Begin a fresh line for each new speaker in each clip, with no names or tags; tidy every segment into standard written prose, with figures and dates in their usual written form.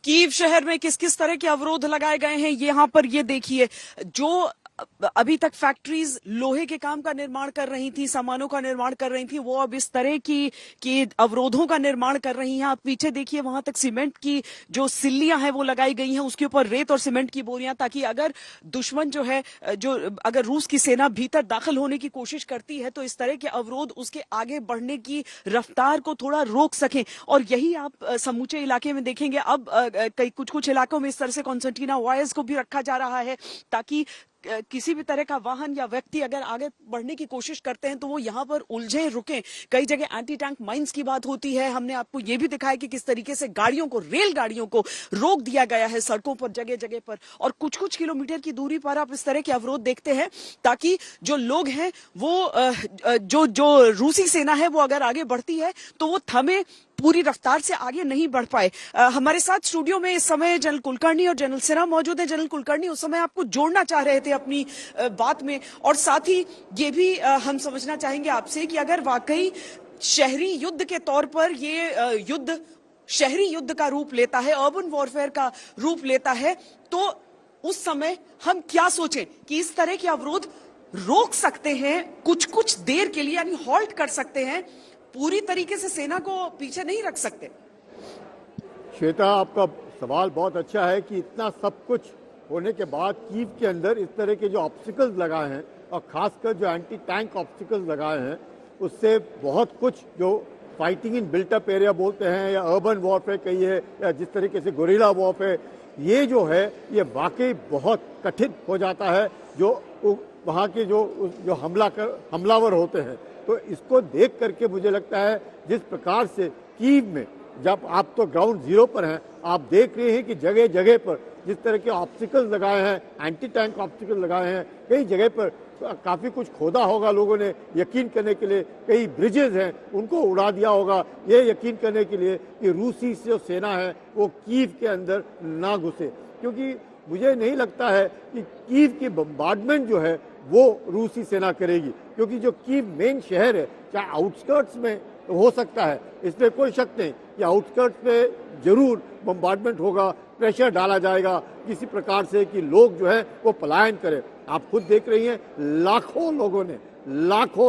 Kyiv शहर में किस किस तरह के अवरोध लगाए गए हैं यहाँ पर ये देखिए। जो अभी तक फैक्ट्रीज लोहे के काम का निर्माण कर रही थी, सामानों का निर्माण कर रही थी, वो अब इस तरह की अवरोधों का निर्माण कर रही हैं। आप पीछे देखिए, वहां तक सीमेंट की जो सिल्लियां हैं वो लगाई गई हैं, उसके ऊपर रेत और सीमेंट की बोरियां, ताकि अगर दुश्मन जो है, जो अगर रूस की सेना भीतर दाखिल होने की कोशिश करती है तो इस तरह के अवरोध उसके आगे बढ़ने की रफ्तार को थोड़ा रोक सकें। और यही आप समूचे इलाके में देखेंगे। अब कई कुछ इलाकों में इस तरह से कॉन्सर्टीना वायर्स को भी रखा जा रहा है, ताकि किसी भी तरह का वाहन या व्यक्ति अगर आगे बढ़ने की कोशिश करते हैं तो वो यहाँ पर उलझे रुके। कई जगह एंटी टैंक माइंस की बात होती है। हमने आपको ये भी दिखाया कि किस तरीके से गाड़ियों को, रेलगाड़ियों को रोक दिया गया है सड़कों पर जगह जगह पर। और कुछ कुछ किलोमीटर की दूरी पर आप इस तरह के अवरोध देखते हैं, ताकि जो लोग हैं वो जो रूसी सेना है वो अगर आगे बढ़ती है तो वो थमे, पूरी रफ्तार से आगे नहीं बढ़ पाए। हमारे साथ स्टूडियो में इस समय जनरल कुलकर्णी और जनरल सिन्हा मौजूद हैं। जनरल कुलकर्णी, उस समय आपको जोड़ना चाह रहे थे अपनी बात में, और साथ ही ये भी हम समझना चाहेंगे आपसे कि अगर वाकई शहरी युद्ध के तौर पर ये युद्ध शहरी युद्ध का रूप लेता है, अर्बन वॉरफेयर का रूप लेता है, तो उस समय हम क्या सोचें कि इस तरह के अवरोध रोक सकते हैं कुछ कुछ देर के लिए, यानी हॉल्ट कर सकते हैं, पूरी तरीके से सेना को पीछे नहीं रख सकते।
श्वेता, आपका सवाल बहुत अच्छा है कि इतना सब कुछ होने के बाद कीव के अंदर इस तरह के जो ऑब्स्टिकल्स लगाए हैं, और खासकर जो एंटी टैंक ऑब्स्टिकल्स लगाए हैं, उससे बहुत कुछ जो फाइटिंग इन बिल्टअप एरिया बोलते हैं या अर्बन वॉरफेयर कहिए या जिस तरीके से गोरिल्ला वॉरफेयर, ये जो है ये वाकई बहुत कठिन हो जाता है जो वहाँ के जो हमलावर होते हैं। तो इसको देख करके मुझे लगता है जिस प्रकार से कीव में, जब आप तो ग्राउंड जीरो पर हैं, आप देख रहे हैं कि जगह जगह पर जिस तरह के ऑब्स्टिकल्स लगाए हैं, एंटी टैंक ऑब्स्टिकल लगाए हैं, कई जगह पर काफी कुछ खोदा होगा लोगों ने यकीन करने के लिए, कई ब्रिजेस हैं उनको उड़ा दिया होगा ये यकीन करने के लिए कि रूसी जो सेना है वो कीव के अंदर ना घुसे। क्योंकि मुझे नहीं लगता है कि कीव की बम्बार्डमेंट जो है वो रूसी सेना करेगी, क्योंकि जो कीव मेन शहर है, चाहे आउटस्कर्ट्स में तो हो सकता है, इसमें कोई शक नहीं कि आउटस्कर्ट्स पे जरूर बम्बार्डमेंट होगा, प्रेशर डाला जाएगा किसी प्रकार से कि लोग जो है वो पलायन करें। आप खुद देख रही हैं, लाखों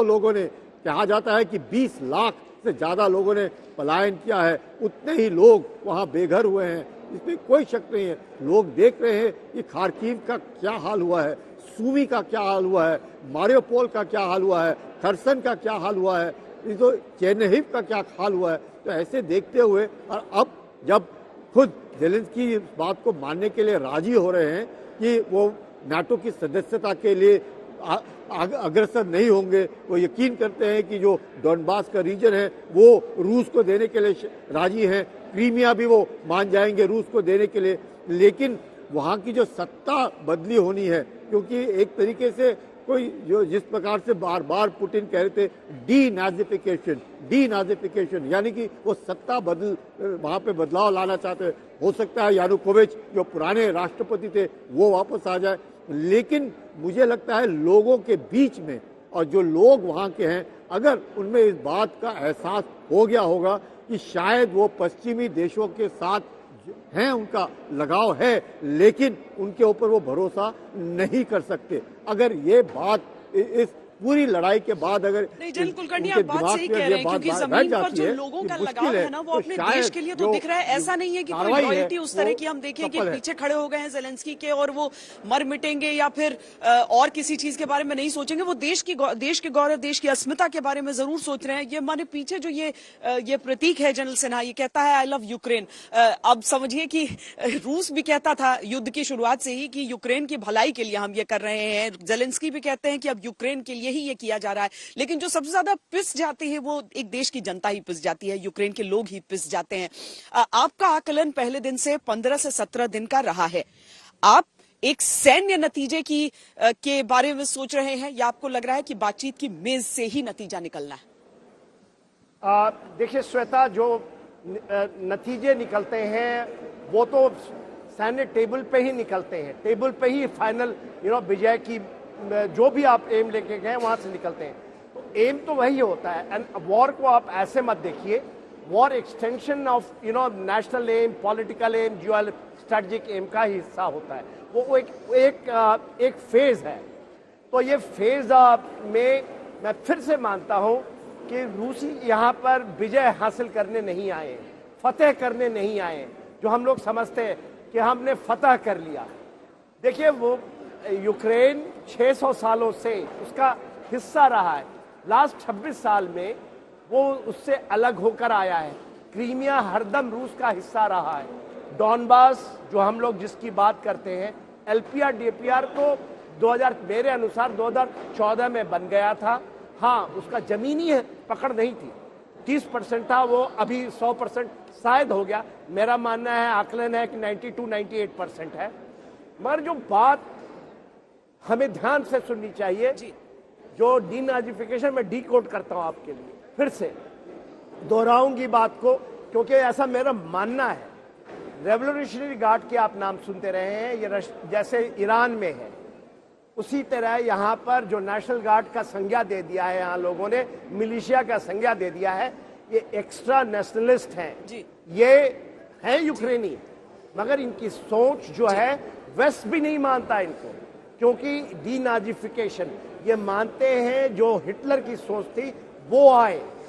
लोगों ने कहा जाता है कि 20 लाख से ज्यादा लोगों ने पलायन किया है, उतने ही लोग वहां बेघर हुए हैं, इसमें कोई शक नहीं है। लोग देख रहे हैं कि खार्किव का क्या हाल हुआ है, सूमी का क्या हाल हुआ है, मारियोपोल का क्या हाल हुआ है, खरसन का क्या हाल हुआ है, तो चेरनिहिव का क्या हाल हुआ है। तो ऐसे देखते हुए, और अब जब खुद ज़ेलेंस्की इस बात को मानने के लिए राजी हो रहे हैं कि वो नाटो की सदस्यता के लिए अग्रसर नहीं होंगे, वो यकीन करते हैं कि जो डॉनबास का रीजन है वो रूस को देने के लिए राजी हैं, क्रीमिया भी वो मान जाएंगे रूस को देने के लिए, लेकिन वहाँ की जो सत्ता बदली होनी है, क्योंकि एक तरीके से कोई जो जिस प्रकार से बार बार पुतिन कह रहे थे डीनाजिफिकेशन, यानी कि वो सत्ता वहाँ पे बदलाव लाना चाहते हैं। हो सकता है यानुकोविच जो पुराने राष्ट्रपति थे वो वापस आ जाए, लेकिन मुझे लगता है लोगों के बीच में, और जो लोग वहाँ के हैं, अगर उनमें इस बात का एहसास हो गया होगा कि शायद वो पश्चिमी देशों के साथ हैं, उनका लगाव है, लेकिन उनके ऊपर वो भरोसा नहीं कर सकते। अगर ये बात इस पूरी लड़ाई के बाद अगर
जनरल कुलकर्णी आप बात सही कह रहे हैं, क्योंकि जमीन पर जो लोगों का लगाव है ना वो अपने देश के लिए तो दिख रहा है। ऐसा नहीं है कि कोई लॉयल्टी उस तरह की हम देखें कि पीछे खड़े हो गए हैं ज़ेलेंस्की के और वो मर मिटेंगे या फिर और किसी चीज के बारे में नहीं सोचेंगे। वो देश के गौरव, देश की अस्मिता के बारे में जरूर सोच रहे हैं। ये हमारे पीछे जो ये प्रतीक है जनरल सिन्हा, ये कहता है आई लव यूक्रेन। अब समझिए कि रूस भी कहता था युद्ध की शुरुआत से ही कि यूक्रेन की भलाई के लिए हम ये कर रहे हैं। ज़ेलेंस्की भी कहते हैं कि अब यूक्रेन के लिए ही ये किया जा रहा है। लेकिन जो सबसे ज्यादा पिस जाते हैं वो एक देश की जनता ही पिस जाती है, यूक्रेन के लोग ही पिस जाते हैं। आपका आकलन पहले दिन से 15 से 17 दिन का रहा है। आप एक सैन्य नतीजे के बारे में सोच रहे हैं या आपको लग रहा है कि बातचीत की मेज से ही नतीजा निकलना है?
देखिए श्वेता, जो नतीजे निकलते हैं वो तो सैन्य टेबल पे ही निकलते हैं, टेबल पे ही फाइनल विजय की जो भी आप एम लेके गए वहां से निकलते हैं। तो एम तो वही होता है। एंड वॉर को आप ऐसे मत देखिए war extension of national aim, political aim, geostrategic aim का ही हिस्सा होता है। वो एक फेज है। तो ये फेज में मैं फिर से मानता हूं कि रूसी यहाँ पर विजय हासिल करने नहीं आए, फतेह करने नहीं आए, जो हम लोग समझते हैं कि हमने फतह कर लिया। देखिए, वो यूक्रेन 600 सालों से उसका हिस्सा रहा है। लास्ट 26 साल में वो उससे अलग होकर आया है। क्रीमिया हरदम रूस का हिस्सा रहा है। डॉनबास जो हम लोग जिसकी बात करते हैं, एलपीआर डीपीआर तो 2000 मेरे अनुसार 2014 में बन गया था। हाँ, उसका जमीनी पकड़ नहीं थी, 30% था, वो अभी 100% शायद हो गया। मेरा मानना है, आकलन है कि 92-98% है। मगर जो बात हमें ध्यान से सुननी चाहिए, जो डीनाजिफिकेशन में डीकोड करता हूं आपके लिए, फिर से दोहराऊंगी बात को, क्योंकि ऐसा मेरा मानना है। रेवोल्यूशनरी गार्ड के आप नाम सुनते रहे हैं, ये जैसे ईरान में है, उसी तरह यहाँ पर जो नेशनल गार्ड का संज्ञा दे दिया है, यहाँ लोगों ने मिलिशिया का संज्ञा दे दिया है, ये एक्स्ट्रा नेशनलिस्ट हैं। ये हैं यूक्रेनी, मगर इनकी सोच जो है वेस्ट भी नहीं मानता इनको, क्योंकि डीनाजिफिकेशन ये मानते हैं जो हिटलर की सोच थी वो आए।